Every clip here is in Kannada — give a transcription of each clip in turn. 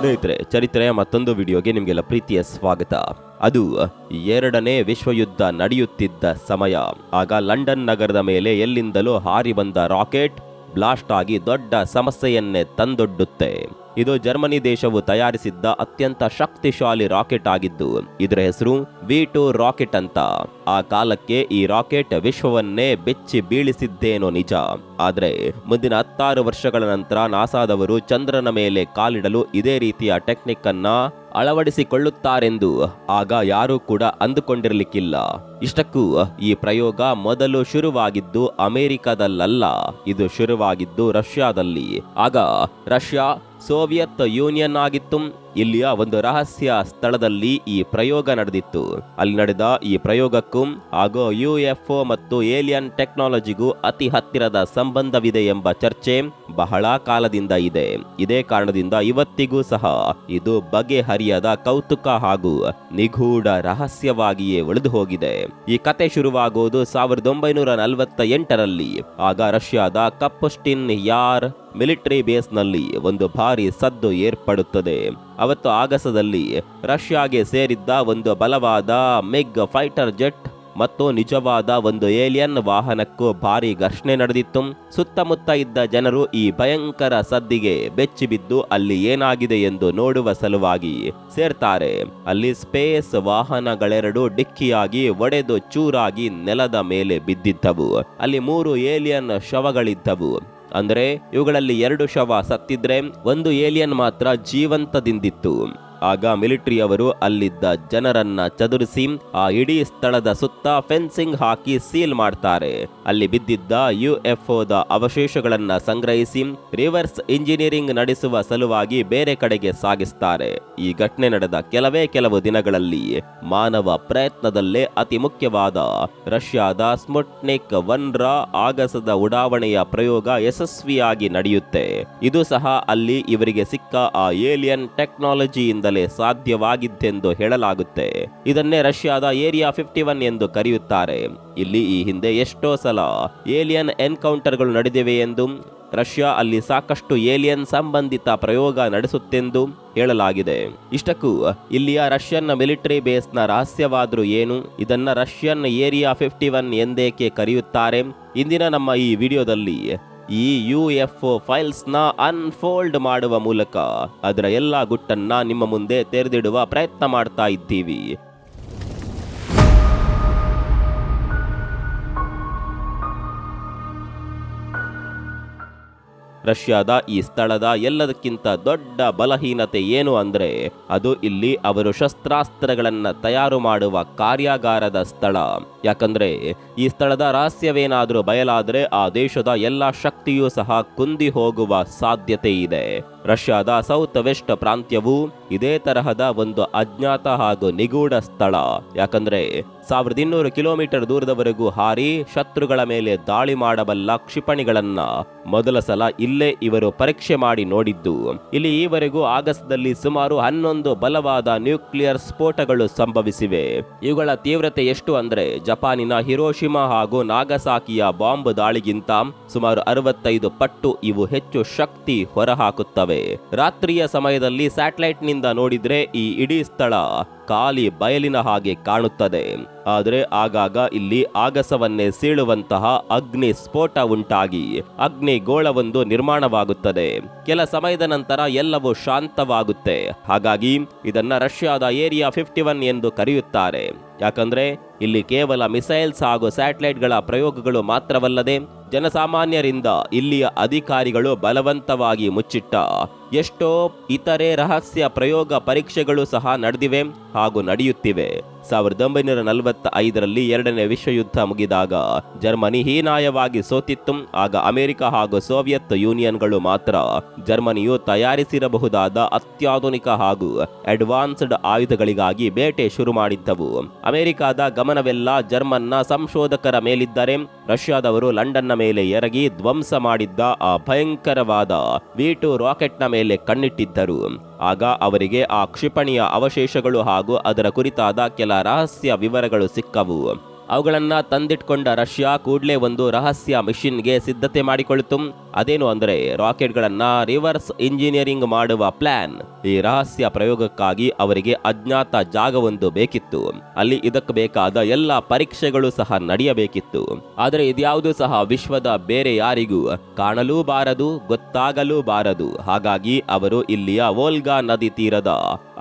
ಸ್ನೇಹಿತರೆ, ಚರಿತ್ರೆಯ ಮತ್ತೊಂದು ವಿಡಿಯೋಗೆ ನಿಮಗೆಲ್ಲ ಪ್ರೀತಿಯ ಸ್ವಾಗತ. ಅದು ಎರಡನೇ ವಿಶ್ವಯುದ್ಧ ನಡೆಯುತ್ತಿದ್ದ ಸಮಯ. ಆಗ ಲಂಡನ್ ನಗರದ ಮೇಲೆ ಎಲ್ಲಿಂದಲೂ ಹಾರಿ ಬಂದ ರಾಕೆಟ್ ಬ್ಲಾಸ್ಟ್ ಆಗಿ ದೊಡ್ಡ ಸಮಸ್ಯೆಯನ್ನೇ ತಂದೊಡ್ಡುತ್ತೆ. ಇದು ಜರ್ಮನಿ ದೇಶವು ತಯಾರಿಸಿದ್ದ ಅತ್ಯಂತ ಶಕ್ತಿಶಾಲಿ ರಾಕೆಟ್ ಆಗಿದ್ದು ಇದರ ಹೆಸರು V2 ರಾಕೆಟ್ ಅಂತ. ಆ ಕಾಲಕ್ಕೆ ಈ ರಾಕೆಟ್ ವಿಶ್ವವನ್ನೇ ಬೆಚ್ಚಿ ಬೀಳಿಸಿದ್ದೇನೋ ನಿಜ. ಆದ್ರೆ ಮುಂದಿನ 16 ವರ್ಷಗಳ ನಂತರ ನಾಸಾದವರು ಚಂದ್ರನ ಮೇಲೆ ಕಾಲಿಡಲು ಇದೇ ರೀತಿಯ ಟೆಕ್ನಿಕ್ ಅನ್ನ ಅಳವಡಿಸಿಕೊಳ್ಳುತ್ತಾರೆಂದು ಆಗ ಯಾರೂ ಕೂಡ ಅಂದುಕೊಂಡಿರಲಿಕ್ಕಿಲ್ಲ. ಇಷ್ಟಕ್ಕೂ ಈ ಪ್ರಯೋಗ ಮೊದಲು ಶುರುವಾಗಿದ್ದು ಅಮೆರಿಕದಲ್ಲ, ಇದು ಶುರುವಾಗಿದ್ದು ರಷ್ಯಾದಲ್ಲಿ. ಆಗ ರಷ್ಯಾ ಸೋವಿಯತ್ ಯೂನಿಯನ್ ಆಗಿತ್ತು. ಇಲ್ಲಿಯ ಒಂದು ರಹಸ್ಯ ಸ್ಥಳದಲ್ಲಿ ಈ ಪ್ರಯೋಗ ನಡೆದಿತ್ತು. ಅಲ್ಲಿ ನಡೆದ ಈ ಪ್ರಯೋಗಕ್ಕೂ ಹಾಗೂ UFO ಮತ್ತು ಏಲಿಯನ್ ಟೆಕ್ನಾಲಜಿಗೂ ಅತಿ ಹತ್ತಿರದ ಸಂಬಂಧವಿದೆ ಎಂಬ ಚರ್ಚೆ ಬಹಳ ಕಾಲದಿಂದ ಇದೆ. ಇದೇ ಕಾರಣದಿಂದ ಇವತ್ತಿಗೂ ಸಹ ಇದು ಬಗೆಹರಿಯದ ಕೌತುಕ ಹಾಗೂ ನಿಗೂಢ ರಹಸ್ಯವಾಗಿಯೇ ಉಳಿದು ಹೋಗಿದೆ. ಈ ಕತೆ ಶುರುವಾಗೋದು 1948ರಲ್ಲಿ. ಆಗ ರಷ್ಯಾದ ಕಪ್ಪುಸ್ಟಿನ್ ಯಾರ್ ಮಿಲಿಟರಿ ಬೇಸ್ನಲ್ಲಿ ಒಂದು ಭಾರಿ ಸದ್ದು ಏರ್ಪಡುತ್ತದೆ. ಅವತ್ತು ಆಗಸದಲ್ಲಿ ರಷ್ಯಾಗೆ ಸೇರಿದ್ದ ಒಂದು ಬಲವಾದ ಮಿಗ್ ಫೈಟರ್ ಜೆಟ್ ಮತ್ತು ನಿಜವಾದ ಒಂದು ಏಲಿಯನ್ ವಾಹನಕ್ಕೂ ಭಾರಿ ಘರ್ಷಣೆ ನಡೆದಿತ್ತು. ಸುತ್ತಮುತ್ತ ಇದ್ದ ಜನರು ಈ ಭಯಂಕರ ಸದ್ದಿಗೆ ಬೆಚ್ಚಿಬಿದ್ದು ಅಲ್ಲಿ ಏನಾಗಿದೆ ಎಂದು ನೋಡುವ ಸಲುವಾಗಿ ಸೇರ್ತಾರೆ. ಅಲ್ಲಿ ಸ್ಪೇಸ್ ವಾಹನಗಳೆರಡು ಡಿಕ್ಕಿಯಾಗಿ ಒಡೆದು ಚೂರಾಗಿ ನೆಲದ ಮೇಲೆ ಬಿದ್ದಿದ್ದವು. ಅಲ್ಲಿ 3 ಏಲಿಯನ್ ಶವಗಳಿದ್ದವು. ಅಂದರೆ ಇವುಗಳಲ್ಲಿ 2 ಶವ ಸತ್ತಿದ್ರೆ ಒಂದು ಏಲಿಯನ್ ಮಾತ್ರ ಜೀವಂತದಿಂದಿತ್ತು. ಆಗ ಮಿಲಿಟರಿಯವರು ಅಲ್ಲಿದ್ದ ಜನರನ್ನ ಚದುರಿಸಿ ಆ ಇಡೀ ಸ್ಥಳದ ಸುತ್ತ ಫೆನ್ಸಿಂಗ್ ಹಾಕಿ ಸೀಲ್ ಮಾಡ್ತಾರೆ. ಅಲ್ಲಿ ಬಿದ್ದಿದ್ದ UFOದ ಅವಶೇಷಗಳನ್ನ ಸಂಗ್ರಹಿಸಿ ರಿವರ್ಸ್ ಇಂಜಿನಿಯರಿಂಗ್ ನಡೆಸುವ ಸಲುವಾಗಿ ಬೇರೆ ಕಡೆಗೆ ಸಾಗಿಸ್ತಾರೆ. ಈ ಘಟನೆ ನಡೆದ ಕೆಲವು ದಿನಗಳಲ್ಲಿ ಮಾನವ ಪ್ರಯತ್ನದಲ್ಲೇ ಅತಿ ಮುಖ್ಯವಾದ ರಷ್ಯಾದ ಸ್ಪುಟ್ನಿಕ್ 1ರ ಆಗಸದ ಉಡಾವಣೆಯ ಪ್ರಯೋಗ ಯಶಸ್ವಿಯಾಗಿ ನಡೆಯುತ್ತೆ. ಇದು ಸಹ ಅಲ್ಲಿ ಇವರಿಗೆ ಸಿಕ್ಕ ಆ ಏಲಿಯನ್ ಟೆಕ್ನಾಲಜಿಯಿಂದ ಸಾಧ್ಯವಾಗಿದ್ದೆಂದು ಹೇಳಲಾಗುತ್ತೆ. ಇದನ್ನೇ ರಷ್ಯಾದ ಏರಿಯಾ 51 ಎಂದು ಕರೆಯುತ್ತಾರೆ. ಇಲ್ಲಿ ಈ ಹಿಂದೆ ಎಷ್ಟೋ ಸಲ ಏಲಿಯನ್ ಎನ್ಕೌಂಟರ್ಗಳು ನಡೆದಿವೆ ಎಂದು, ರಷ್ಯಾ ಅಲ್ಲಿ ಸಾಕಷ್ಟು ಏಲಿಯನ್ ಸಂಬಂಧಿತ ಪ್ರಯೋಗ ನಡೆಸುತ್ತೆಂದು ಹೇಳಲಾಗಿದೆ. ಇಷ್ಟಕ್ಕೂ ಇಲ್ಲಿಯ ರಷ್ಯನ್ ಮಿಲಿಟರಿ ಬೇಸ್ನ ರಹಸ್ಯವಾದರೂ ಏನು, ಇದನ್ನ ರಷ್ಯನ್ ಏರಿಯಾ 51 ಎಂದೇಕೆ ಕರೆಯುತ್ತಾರೆ? ಇಂದಿನ ನಮ್ಮ ಈ ವಿಡಿಯೋದಲ್ಲಿ ಈ UFO ಫೈಲ್ಸ್ನ ಅನ್ಫೋಲ್ಡ್ ಮಾಡುವ ಮೂಲಕ ಅದರ ಎಲ್ಲ ಗುಟ್ಟನ್ನ ನಿಮ್ಮ ಮುಂದೆ ತೆರೆದಿಡುವ ಪ್ರಯತ್ನ ಮಾಡ್ತಾ ಇದ್ದೀವಿ. ರಷ್ಯಾದ ಈ ಸ್ಥಳದ ಎಲ್ಲದಕ್ಕಿಂತ ದೊಡ್ಡ ಬಲಹೀನತೆ ಏನು ಅಂದ್ರೆ ಅದು ಇಲ್ಲಿ ಅವರು ಶಸ್ತ್ರಾಸ್ತ್ರಗಳನ್ನ ತಯಾರು ಮಾಡುವ ಕಾರ್ಯಾಗಾರದ ಸ್ಥಳ. ಯಾಕಂದ್ರೆ ಈ ಸ್ಥಳದ ರಹಸ್ಯವೇನಾದರೂ ಬಯಲಾದ್ರೆ ಆ ದೇಶದ ಎಲ್ಲ ಶಕ್ತಿಯೂ ಸಹ ಕುಂದಿ ಹೋಗುವ ಸಾಧ್ಯತೆ ಇದೆ. ರಷ್ಯಾದ ಸೌತ್ ವೆಸ್ಟ್ ಪ್ರಾಂತ್ಯವು ಇದೇ ತರಹದ ಒಂದು ಅಜ್ಞಾತ ಹಾಗೂ ನಿಗೂಢ ಸ್ಥಳ. ಯಾಕಂದ್ರೆ 1200 ಕಿಲೋಮೀಟರ್ ದೂರದವರೆಗೂ ಹಾರಿ ಶತ್ರುಗಳ ಮೇಲೆ ದಾಳಿ ಮಾಡಬಲ್ಲ ಕ್ಷಿಪಣಿಗಳನ್ನ ಮೊದಲ ಸಲ ಇಲ್ಲೇ ಇವರು ಪರೀಕ್ಷೆ ಮಾಡಿ ನೋಡಿದ್ದು. ಇಲ್ಲಿ ಈವರೆಗೂ ಆಗಸದಲ್ಲಿ ಸುಮಾರು 11 ಬಲವಾದ ನ್ಯೂಕ್ಲಿಯರ್ ಸ್ಫೋಟಗಳು ಸಂಭವಿಸಿವೆ. ಇವುಗಳ ತೀವ್ರತೆ ಎಷ್ಟು ಅಂದ್ರೆ ಜಪಾನಿನ ಹಿರೋಶಿಮಾ ಹಾಗೂ ನಾಗಸಾಕಿಯ ಬಾಂಬ್ ದಾಳಿಗಿಂತ ಸುಮಾರು 65 ಪಟ್ಟು ಇವು ಹೆಚ್ಚು ಶಕ್ತಿ ಹೊರಹಾಕುತ್ತವೆ. ರಾತ್ರಿಯ ಸಮಯದಲ್ಲಿ ಸ್ಯಾಟಲೈಟ್ ನಿಂದ ನೋಡಿದ್ರೆ ಈ ಇಡೀ ಸ್ಥಳ ಖಾಲಿ ಬಯಲಿನ ಹಾಗೆ ಕಾಣುತ್ತದೆ. ಆದರೆ ಆಗಾಗ ಇಲ್ಲಿ ಆಗಸವನ್ನೇ ಸೀಳುವಂತಹ ಅಗ್ನಿ ಸ್ಫೋಟ ಉಂಟಾಗಿ ಅಗ್ನಿ ಗೋಳವೊಂದು ನಿರ್ಮಾಣವಾಗುತ್ತದೆ. ಕೆಲ ಸಮಯದ ನಂತರ ಎಲ್ಲವೂ ಶಾಂತವಾಗುತ್ತೆ. ಹಾಗಾಗಿ ಇದನ್ನ ರಷ್ಯಾದ ಏರಿಯಾ 51 ಎಂದು ಕರೆಯುತ್ತಾರೆ. ಯಾಕಂದ್ರೆ ಇಲ್ಲಿ ಕೇವಲ ಮಿಸೈಲ್ಸ್ ಹಾಗೂ ಸ್ಯಾಟಲೈಟ್ಗಳ ಪ್ರಯೋಗಗಳು ಮಾತ್ರವಲ್ಲದೆ ಜನಸಾಮಾನ್ಯರಿಂದ ಇಲ್ಲಿಯ ಅಧಿಕಾರಿಗಳು ಬಲವಂತವಾಗಿ ಮುಚ್ಚಿಟ್ಟ ಎಷ್ಟೋ ಇತರೆ ರಹಸ್ಯ ಪ್ರಯೋಗ ಪರೀಕ್ಷೆಗಳು ಸಹ ನಡೆದಿವೆ ಹಾಗೂ ನಡೆಯುತ್ತಿವೆ. 1945ರಲ್ಲಿ 2ನೇ ವಿಶ್ವಯುದ್ಧ ಮುಗಿದಾಗ ಜರ್ಮನಿ ಹೀನಾಯವಾಗಿ ಸೋತಿತ್ತು. ಆಗ ಅಮೆರಿಕ ಹಾಗೂ ಸೋವಿಯತ್ ಯೂನಿಯನ್ಗಳು ಮಾತ್ರ ಜರ್ಮನಿಯು ತಯಾರಿಸಿರಬಹುದಾದ ಅತ್ಯಾಧುನಿಕ ಹಾಗೂ ಅಡ್ವಾನ್ಸ್ಡ್ ಆಯುಧಗಳಿಗಾಗಿ ಬೇಟೆ ಶುರು ಮಾಡಿದ್ದವು. ಅಮೆರಿಕದ ಗಮನವೆಲ್ಲ ಜರ್ಮನ್ನ ಸಂಶೋಧಕರ ಮೇಲಿದ್ದರೆ ರಷ್ಯಾದವರು ಲಂಡನ್ನ ಮೇಲೆ ಎರಗಿ ಧ್ವಂಸ ಮಾಡಿದ್ದ ಆ ಭಯಂಕರವಾದ V2 ರಾಕೆಟ್ನ ಮೇಲೆ ಕಣ್ಣಿಟ್ಟಿದ್ದರು. ಆಗ ಅವರಿಗೆ ಆ ಕ್ಷಿಪಣಿಯ ಅವಶೇಷಗಳು ಹಾಗೂ ಅದರ ಕುರಿತಾದ ಕೆಲ ರಹಸ್ಯ ವಿವರಗಳು ಸಿಕ್ಕವು. ಅವುಗಳನ್ನ ತಂದಿಟ್ಕೊಂಡ ರಷ್ಯಾ ಕೂಡಲೇ ಒಂದು ರಹಸ್ಯ ಮಿಷನ್ಗೆ ಸಿದ್ಧತೆ ಮಾಡಿಕೊಳ್ತು. ಅದೇನು ಅಂದ್ರೆ ರಾಕೆಟ್ಗಳನ್ನ ರಿವರ್ಸ್ ಇಂಜಿನಿಯರಿಂಗ್ ಮಾಡುವ ಪ್ಲಾನ್. ಈ ರಹಸ್ಯ ಪ್ರಯೋಗಕ್ಕಾಗಿ ಅವರಿಗೆ ಅಜ್ಞಾತ ಜಾಗವೊಂದು ಬೇಕಿತ್ತು. ಅಲ್ಲಿ ಇದಕ್ಕೆ ಬೇಕಾದ ಎಲ್ಲ ಪರೀಕ್ಷೆಗಳು ಸಹ ನಡೆಯಬೇಕಿತ್ತು. ಆದರೆ ಇದ್ಯಾವುದು ಸಹ ವಿಶ್ವದ ಬೇರೆ ಯಾರಿಗೂ ಕಾಣಲೂ ಬಾರದು, ಗೊತ್ತಾಗಲೂ ಬಾರದು. ಹಾಗಾಗಿ ಅವರು ಇಲ್ಲಿಯ ವೋಲ್ಗಾ ನದಿ ತೀರದ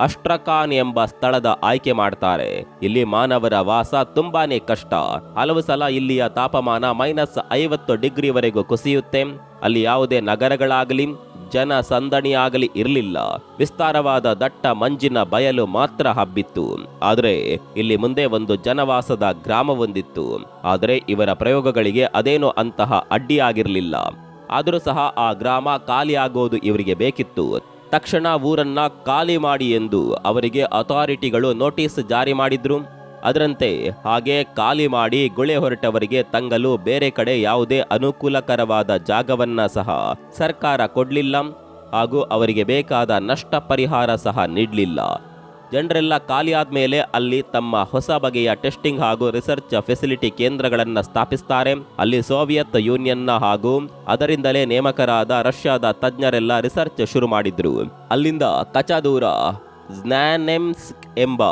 ಅಸ್ಟ್ರಖಾನ್ ಎಂಬ ಸ್ಥಳದ ಆಯ್ಕೆ ಮಾಡ್ತಾರೆ. ಇಲ್ಲಿ ಮಾನವರ ವಾಸ ತುಂಬಾನೇ ಕಷ್ಟ. ಹಲವು ಸಲ ಇಲ್ಲಿಯ ತಾಪಮಾನ -50 ಡಿಗ್ರಿವರೆಗೂ ಕುಸಿಯುತ್ತೆ. ಅಲ್ಲಿ ಯಾವುದೇ ನಗರಗಳಾಗಲಿ ಜನ ಸಂದಣಿಯಾಗಲಿ ಇರಲಿಲ್ಲ. ವಿಸ್ತಾರವಾದ ದಟ್ಟ ಮಂಜಿನ ಬಯಲು ಮಾತ್ರ ಹಬ್ಬಿತ್ತು. ಆದರೆ ಇಲ್ಲಿ ಮುಂದೆ ಒಂದು ಜನವಾಸದ ಗ್ರಾಮವೊಂದಿತ್ತು. ಆದರೆ ಇವರ ಪ್ರಯೋಗಗಳಿಗೆ ಅದೇನೋ ಅಂತಹ ಅಡ್ಡಿಯಾಗಿರಲಿಲ್ಲ. ಆದರೂ ಸಹ ಆ ಗ್ರಾಮ ಖಾಲಿಯಾಗೋದು ಇವರಿಗೆ ಬೇಕಿತ್ತು. ತಕ್ಷಣ ಊರನ್ನ ಖಾಲಿ ಮಾಡಿ ಎಂದು ಅವರಿಗೆ ಅಥಾರಿಟಿಗಳು ನೋಟಿಸ್ ಜಾರಿ ಮಾಡಿದ್ರು. ಅದರಂತೆ ಹಾಗೆ ಖಾಲಿ ಮಾಡಿ ಗುಳೆ ಹೊರಟವರಿಗೆ ತಂಗಲು ಬೇರೆ ಕಡೆ ಯಾವುದೇ ಅನುಕೂಲಕರವಾದ ಜಾಗವನ್ನ ಸಹ ಸರ್ಕಾರ ಕೊಡಲಿಲ್ಲ. ಹಾಗೂ ಅವರಿಗೆ ಬೇಕಾದ ನಷ್ಟ ಪರಿಹಾರ ಸಹ ನೀಡಲಿಲ್ಲ. ಜನರೆಲ್ಲ ಖಾಲಿ ಆದ್ಮೇಲೆ ಅಲ್ಲಿ ತಮ್ಮ ಹೊಸ ಬಗೆಯ ಟೆಸ್ಟಿಂಗ್ ಹಾಗೂ ರಿಸರ್ಚ್ ಫೆಸಿಲಿಟಿ ಕೇಂದ್ರಗಳನ್ನು ಸ್ಥಾಪಿಸ್ತಾರೆ. ಅಲ್ಲಿ ಸೋವಿಯತ್ ಯೂನಿಯನ್ನ ಹಾಗೂ ಅದರಿಂದಲೇ ನೇಮಕರಾದ ರಷ್ಯಾದ ತಜ್ಞರೆಲ್ಲ ರಿಸರ್ಚ್ ಶುರು ಮಾಡಿದ್ರು. ಅಲ್ಲಿಂದ ಕಚದೂರ ಜ್ನಾನೆಮ್ಸ್ಕ್ ಎಂಬ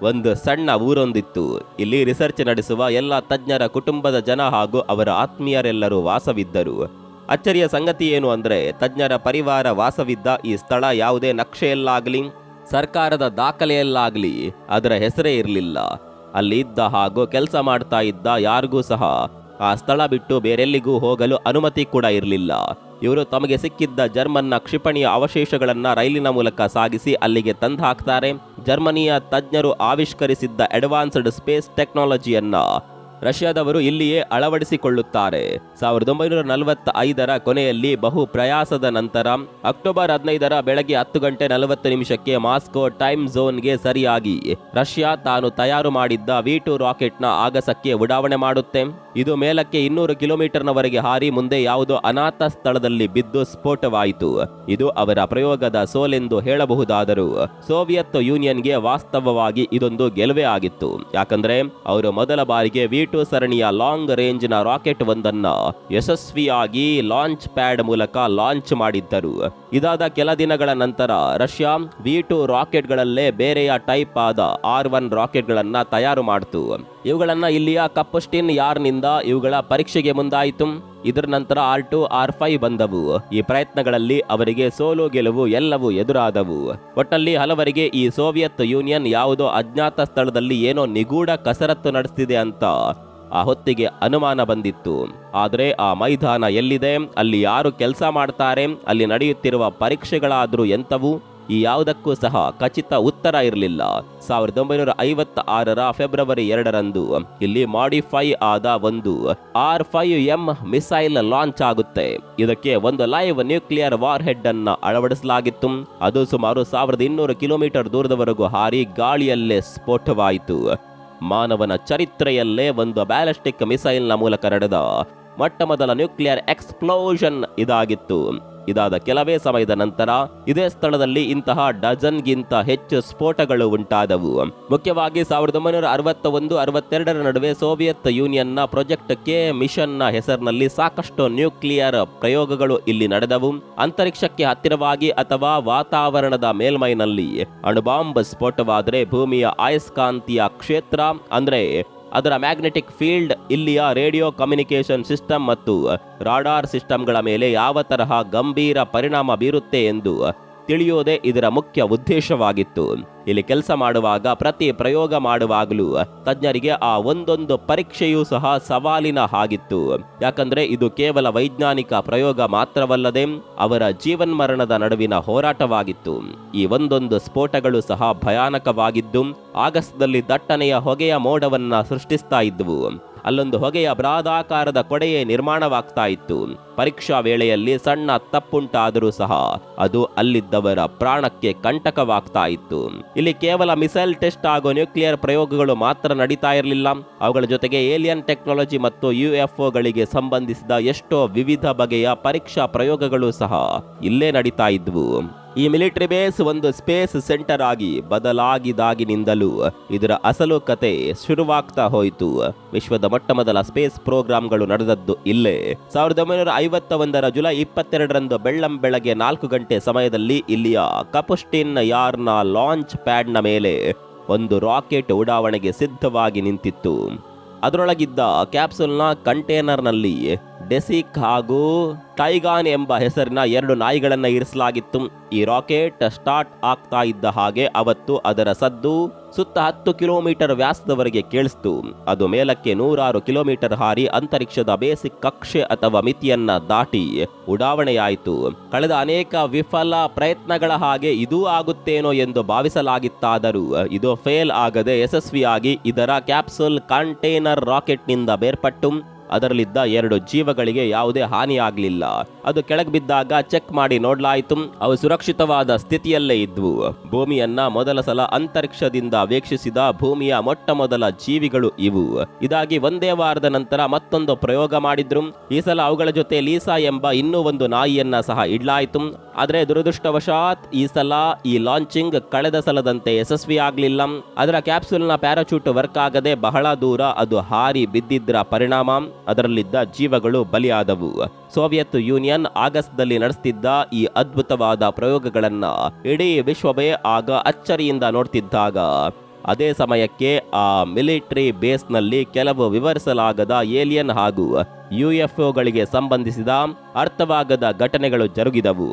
ಒಂದು ಸಣ್ಣ ಊರೊಂದಿತ್ತು. ಇಲ್ಲಿ ರಿಸರ್ಚ್ ನಡೆಸುವ ಎಲ್ಲ ತಜ್ಞರ ಕುಟುಂಬದ ಜನ ಹಾಗೂ ಅವರ ಆತ್ಮೀಯರೆಲ್ಲರೂ ವಾಸವಿದ್ದರು. ಅಚ್ಚರಿಯ ಸಂಗತಿ ಏನು ಅಂದ್ರೆ ತಜ್ಞರ ಪರಿವಾರ ವಾಸವಿದ್ದ ಈ ಸ್ಥಳ ಯಾವುದೇ ನಕ್ಷೆಯಲ್ಲಾಗಲಿ ಸರ್ಕಾರದ ದಾಖಲೆಯಲ್ಲಾಗಲಿ ಅದರ ಹೆಸರೇ ಇರಲಿಲ್ಲ. ಅಲ್ಲಿ ಇದ್ದ ಹಾಗೂ ಕೆಲಸ ಮಾಡ್ತಾ ಇದ್ದ ಯಾರಿಗೂ ಸಹ ಆ ಸ್ಥಳ ಬಿಟ್ಟು ಬೇರೆಲ್ಲಿಗೂ ಹೋಗಲು ಅನುಮತಿ ಕೂಡ ಇರಲಿಲ್ಲ. ಇವರು ತಮಗೆ ಸಿಕ್ಕಿದ್ದ ಜರ್ಮನ್ನ ಕ್ಷಿಪಣಿಯ ಅವಶೇಷಗಳನ್ನ ರೈಲಿನ ಮೂಲಕ ಸಾಗಿಸಿ ಅಲ್ಲಿಗೆ ತಂದು ಹಾಕ್ತಾರೆ. ಜರ್ಮನಿಯ ತಜ್ಞರು ಆವಿಷ್ಕರಿಸಿದ್ದ ಅಡ್ವಾನ್ಸ್ಡ್ ಸ್ಪೇಸ್ ಟೆಕ್ನಾಲಜಿಯನ್ನ ರಷ್ಯಾದವರು ಇಲ್ಲಿಯೇ ಅಳವಡಿಸಿಕೊಳ್ಳುತ್ತಾರೆ. 1945ರ ಕೊನೆಯಲ್ಲಿ ಬಹು ಪ್ರಯಾಸದ ನಂತರ ಅಕ್ಟೋಬರ್ 15ರ ಬೆಳಗ್ಗೆ 10:40 ಮಾಸ್ಕೋ ಟೈಮ್ ಝೋನ್ಗೆ ಸರಿಯಾಗಿ ರಷ್ಯಾ ತಾನು ತಯಾರು ಮಾಡಿದ್ದ V2 ರಾಕೆಟ್ನ ಆಗಸಕ್ಕೆ ಉಡಾವಣೆ ಮಾಡುತ್ತೆ. ಇದು ಮೇಲಕ್ಕೆ 200 ಕಿಲೋಮೀಟರ್ನವರೆಗೆ ಹಾರಿ ಮುಂದೆ ಯಾವುದೋ ಅನಾಥ ಸ್ಥಳದಲ್ಲಿ ಬಿದ್ದು ಸ್ಫೋಟವಾಯಿತು. ಇದು ಅವರ ಪ್ರಯೋಗದ ಸೋಲೆಂದು ಹೇಳಬಹುದಾದರೂ ಸೋವಿಯತ್ ಯೂನಿಯನ್ಗೆ ವಾಸ್ತವವಾಗಿ ಇದೊಂದು ಗೆಲುವೇ ಆಗಿತ್ತು. ಯಾಕಂದ್ರೆ ಅವರು ಮೊದಲ ಬಾರಿಗೆ V2 ಸರಣಿಯ ಲಾಂಗ್ ರೇಂಜ್ನ ರಾಕೆಟ್ ಒಂದನ್ನ ಯಶಸ್ವಿಯಾಗಿ ಲಾಂಚ್ ಪ್ಯಾಡ್ ಮೂಲಕ ಲಾಂಚ್ ಮಾಡಿದ್ದರು. ಇದಾದ ಕೆಲ ದಿನಗಳ ನಂತರ ರಷ್ಯಾ V2 ರಾಕೆಟ್ಗಳಲ್ಲೇ ಬೇರೆಯ ಟೈಪ್ ಆದ R1 ರಾಕೆಟ್ಗಳನ್ನ ತಯಾರು ಮಾಡಿತು. ಇವುಗಳನ್ನ ಇಲ್ಲಿಯ ಕಪ್ಪುಸ್ಟಿನ್ ಯಾರ್ನಿಂದ ಇವುಗಳ ಪರೀಕ್ಷೆಗೆ ಮುಂದಾಯಿತು. ಇದರ ನಂತರ R2 R5 ಬಂದವು. ಈ ಪ್ರಯತ್ನಗಳಲ್ಲಿ ಅವರಿಗೆ ಸೋಲು ಗೆಲುವು ಎಲ್ಲವೂ ಎದುರಾದವು. ಒಟ್ಟಲ್ಲಿ ಹಲವರಿಗೆ ಈ ಸೋವಿಯತ್ ಯೂನಿಯನ್ ಯಾವುದೋ ಅಜ್ಞಾತ ಸ್ಥಳದಲ್ಲಿ ಏನೋ ನಿಗೂಢ ಕಸರತ್ತು ನಡೆಸ್ತಿದೆ ಅಂತ ಆ ಹೊತ್ತಿಗೆ ಅನುಮಾನ ಬಂದಿತ್ತು. ಆದರೆ ಆ ಮೈದಾನ ಎಲ್ಲಿದೆ, ಅಲ್ಲಿ ಯಾರು ಕೆಲಸ ಮಾಡ್ತಾರೆ, ಅಲ್ಲಿ ನಡೆಯುತ್ತಿರುವ ಪರೀಕ್ಷೆಗಳಾದ್ರೂ ಎಂಥವು, ಈ ಯಾವುದಕ್ಕೂ ಸಹ ಖಚಿತ ಉತ್ತರ ಇರಲಿಲ್ಲ. 1956ರ ಫೆಬ್ರವರಿ 2ರಂದು ಇಲ್ಲಿ ಮಾಡಿಫೈ ಆದ ಒಂದು R5M ಮಿಸೈಲ್ ಲಾಂಚ್ ಆಗುತ್ತೆ. ಇದಕ್ಕೆ ಒಂದು ಲೈವ್ ನ್ಯೂಕ್ಲಿಯರ್ ವಾರ್ ಹೆಡ್ ಅನ್ನ ಅಳವಡಿಸಲಾಗಿತ್ತು. ಅದು ಸುಮಾರು 1200 ಕಿಲೋಮೀಟರ್ ದೂರದವರೆಗೂ ಹಾರಿ ಗಾಳಿಯಲ್ಲೇ ಸ್ಫೋಟವಾಯಿತು. ಮಾನವನ ಚರಿತ್ರೆಯಲ್ಲೇ ಒಂದು ಬ್ಯಾಲಿಸ್ಟಿಕ್ ಮಿಸೈಲ್ನ ಮೂಲಕ ನಡೆದ ಮೊಟ್ಟ ಮೊದಲ ನ್ಯೂಕ್ಲಿಯರ್ ಎಕ್ಸ್ಪ್ಲೋಷನ್ ಇದಾಗಿತ್ತು. ಇದಾದ ಕೆಲವೇ ಸಮಯದ ನಂತರ ಇದೇ ಸ್ಥಳದಲ್ಲಿ ಇಂತಹ ಡಜನ್ಗಿಂತ ಹೆಚ್ಚು ಸ್ಫೋಟಗಳು ಉಂಟಾದವು. ಮುಖ್ಯವಾಗಿ 1961-62ರ ನಡುವೆ ಸೋವಿಯತ್ ಯೂನಿಯನ್ನ ಪ್ರಾಜೆಕ್ಟ್ ಕೆ ಮಿಷನ್ನ ಹೆಸರಿನಲ್ಲಿ ಸಾಕಷ್ಟು ನ್ಯೂಕ್ಲಿಯರ್ ಪ್ರಯೋಗಗಳು ಇಲ್ಲಿ ನಡೆದವು. ಅಂತರಿಕ್ಷಕ್ಕೆ ಹತ್ತಿರವಾಗಿ ಅಥವಾ ವಾತಾವರಣದ ಮೇಲ್ಮೈನಲ್ಲಿ ಅಣುಬಾಂಬ್ ಸ್ಫೋಟವಾದರೆ ಭೂಮಿಯ ಅಯಸ್ಕಾಂತೀಯ ಕ್ಷೇತ್ರ ಅಂದ್ರೆ ಅದರ ಮ್ಯಾಗ್ನೆಟಿಕ್ ಫೀಲ್ಡ್ ಇಲ್ಲಿಯ ರೇಡಿಯೋ ಕಮ್ಯುನಿಕೇಶನ್ ಸಿಸ್ಟಮ್ ಮತ್ತು ರಾಡಾರ್ ಸಿಸ್ಟಮ್ಗಳ ಮೇಲೆ ಯಾವ ತರಹ ಗಂಭೀರ ಪರಿಣಾಮ ಬೀರುತ್ತೆ ಎಂದು ತಿಳಿಯೋದೇ ಇದರ ಮುಖ್ಯ ಉದ್ದೇಶವಾಗಿತ್ತು. ಇಲ್ಲಿ ಕೆಲಸ ಮಾಡುವಾಗ ಪ್ರತಿ ಪ್ರಯೋಗ ಮಾಡುವಾಗಲೂ ತಜ್ಞರಿಗೆ ಆ ಒಂದೊಂದು ಪರೀಕ್ಷೆಯೂ ಸಹ ಸವಾಲಿನ ಹಾಗಿತ್ತು. ಯಾಕಂದ್ರೆ ಇದು ಕೇವಲ ವೈಜ್ಞಾನಿಕ ಪ್ರಯೋಗ ಮಾತ್ರವಲ್ಲದೆ ಅವರ ಜೀವನ್ಮರಣದ ನಡುವಿನ ಹೋರಾಟವಾಗಿತ್ತು. ಈ ಒಂದೊಂದು ಸ್ಫೋಟಗಳು ಸಹ ಭಯಾನಕವಾಗಿದ್ದು ಆಗಸದಲ್ಲಿ ದಟ್ಟನೆಯ ಹೊಗೆಯ ಮೋಡವನ್ನ ಸೃಷ್ಟಿಸ್ತಾ ಇದ್ವು. ಅಲ್ಲೊಂದು ಹೊಗೆಯ ಬೃಹದಾಕಾರದ ಕೊಡೆಯೇ ನಿರ್ಮಾಣವಾಗ್ತಾ ಇತ್ತು. ಪರೀಕ್ಷಾ ವೇಳೆಯಲ್ಲಿ ಸಣ್ಣ ತಪ್ಪುಂಟಾದರೂ ಸಹ ಅದು ಅಲ್ಲಿದ್ದವರ ಪ್ರಾಣಕ್ಕೆ ಕಂಟಕವಾಗ್ತಾ ಇತ್ತು. ಇಲ್ಲಿ ಕೇವಲ ಮಿಸೈಲ್ ಟೆಸ್ಟ್ ಹಾಗೂ ನ್ಯೂಕ್ಲಿಯರ್ ಪ್ರಯೋಗಗಳು ಮಾತ್ರ ನಡೀತಾ ಇರಲಿಲ್ಲ. ಅವುಗಳ ಜೊತೆಗೆ ಏಲಿಯನ್ ಟೆಕ್ನಾಲಜಿ ಮತ್ತು UFOಗಳಿಗೆ ಸಂಬಂಧಿಸಿದ ಎಷ್ಟೋ ವಿವಿಧ ಬಗೆಯ ಪರೀಕ್ಷಾ ಪ್ರಯೋಗಗಳು ಸಹ ಇಲ್ಲೇ ನಡೀತಾ ಇದ್ವು. ಈ ಮಿಲಿಟರಿ ಬೇಸ್ ಒಂದು ಸ್ಪೇಸ್ ಸೆಂಟರ್ ಆಗಿ ಬದಲಾಗಿದಾಗಿನಿಂದಲೂ ಇದರ ಅಸಲು ಕತೆ ಶುರುವಾಗ್ತಾ ಹೋಯಿತು. ವಿಶ್ವದ ಮೊಟ್ಟಮೊದಲ ಸ್ಪೇಸ್ ಪ್ರೋಗ್ರಾಂಗಳು ನಡೆದದ್ದು ಇಲ್ಲೇ. 1951ರ ಜುಲೈ 22ರಂದು ಬೆಳ್ಳಂಬೆಳಗ್ಗೆ 4 ಗಂಟೆ ಸಮಯದಲ್ಲಿ ಇಲ್ಲಿಯ ಕಪುಸ್ಟಿನ್ ಯಾರ್ನ ಲಾಂಚ್ ಪ್ಯಾಡ್ನ ಮೇಲೆ ಒಂದು ರಾಕೆಟ್ ಉಡಾವಣೆಗೆ ಸಿದ್ಧವಾಗಿ ನಿಂತಿತ್ತು. ಅದರೊಳಗಿದ್ದ ಕ್ಯಾಪ್ಸುಲ್ನ ಕಂಟೇನರ್ನಲ್ಲಿ ಡೆಸಿಕ್ ಹಾಗೂ ಟೈಗಾನ್ ಎಂಬ ಹೆಸರಿನ 2 ನಾಯಿಗಳನ್ನು ಇರಿಸಲಾಗಿತ್ತು. ಈ ರಾಕೆಟ್ ಸ್ಟಾರ್ಟ್ ಆಗ್ತಾ ಇದ್ದ ಹಾಗೆ ಅವತ್ತು ಅದರ ಸದ್ದು ಸುತ್ತ 10 ಕಿಲೋಮೀಟರ್ ವ್ಯಾಸದವರೆಗೆ ಕೇಳಿಸ್ತು. ಅದು ಮೇಲಕ್ಕೆ 106 ಕಿಲೋಮೀಟರ್ ಹಾರಿ ಅಂತರಿಕ್ಷದ ಬೇಸಿಕ್ ಕಕ್ಷೆ ಅಥವಾ ಮಿತಿಯನ್ನ ದಾಟಿ ಉಡಾವಣೆಯಾಯಿತು. ಕಳೆದ ಅನೇಕ ವಿಫಲ ಪ್ರಯತ್ನಗಳ ಹಾಗೆ ಇದೂ ಆಗುತ್ತೇನೋ ಎಂದು ಭಾವಿಸಲಾಗಿತ್ತಾದರೂ ಇದು ಫೇಲ್ ಆಗದೆ ಯಶಸ್ವಿಯಾಗಿ ಇದರ ಕ್ಯಾಪ್ಸುಲ್ ಕಂಟೈನರ್ ರಾಕೆಟ್ನಿಂದ ಬೇರ್ಪಟ್ಟು ಅದರಲ್ಲಿದ್ದ 2 ಜೀವಗಳಿಗೆ ಯಾವುದೇ ಹಾನಿಯಾಗಲಿಲ್ಲ. ಅದು ಕೆಳಗೆ ಬಿದ್ದಾಗ ಚೆಕ್ ಮಾಡಿ ನೋಡ್ಲಾಯಿತು. ಅವು ಸುರಕ್ಷಿತವಾದ ಸ್ಥಿತಿಯಲ್ಲೇ ಇದ್ವು. ಭೂಮಿಯನ್ನ ಮೊದಲ ಸಲ ಅಂತರಿಕ್ಷದಿಂದ ವೀಕ್ಷಿಸಿದ ಭೂಮಿಯ ಮೊಟ್ಟ ಮೊದಲ ಜೀವಿಗಳು ಇವು. ಇದಾಗಿ ಒಂದೇ ವಾರದ ನಂತರ ಮತ್ತೊಂದು ಪ್ರಯೋಗ ಮಾಡಿದ್ರು. ಈ ಸಲ ಅವುಗಳ ಜೊತೆ ಲೀಸಾ ಎಂಬ ಇನ್ನೂ ಒಂದು ನಾಯಿಯನ್ನ ಸಹ ಇಡ್ಲಾಯಿತು. ಆದ್ರೆ ದುರದೃಷ್ಟವಶಾತ್ ಈ ಸಲ ಈ ಲಾಂಚಿಂಗ್ ಕಳೆದ ಸಲದಂತೆ ಯಶಸ್ವಿ ಆಗ್ಲಿಲ್ಲ. ಅದರ ಕ್ಯಾಪ್ಸುಲ್ನ ಪ್ಯಾರಾಚೂಟ್ ವರ್ಕ್ ಆಗದೆ ಬಹಳ ದೂರ ಅದು ಹಾರಿ ಬಿದ್ದಿದ್ದರ ಪರಿಣಾಮ ಅದರಲ್ಲಿದ್ದ ಜೀವಗಳು ಬಲಿಯಾದವು. ಸೋವಿಯತ್ ಯೂನಿಯನ್ ಆಗಸ್ಟ್ದಲ್ಲಿ ನಡೆಸುತ್ತಿದ್ದ ಈ ಅದ್ಭುತವಾದ ಪ್ರಯೋಗಗಳನ್ನ ಇಡೀ ವಿಶ್ವವೇ ಆಗ ಅಚ್ಚರಿಯಿಂದ ನೋಡ್ತಿದ್ದಾಗ ಅದೇ ಸಮಯಕ್ಕೆ ಆ ಮಿಲಿಟರಿ ಬೇಸ್ನಲ್ಲಿ ಕೆಲವು ವಿವರಿಸಲಾಗದ ಏಲಿಯನ್ ಹಾಗೂ UFOಗಳಿಗೆ ಸಂಬಂಧಿಸಿದ ಅರ್ಥವಾಗದ ಘಟನೆಗಳು ಜರುಗಿದವು.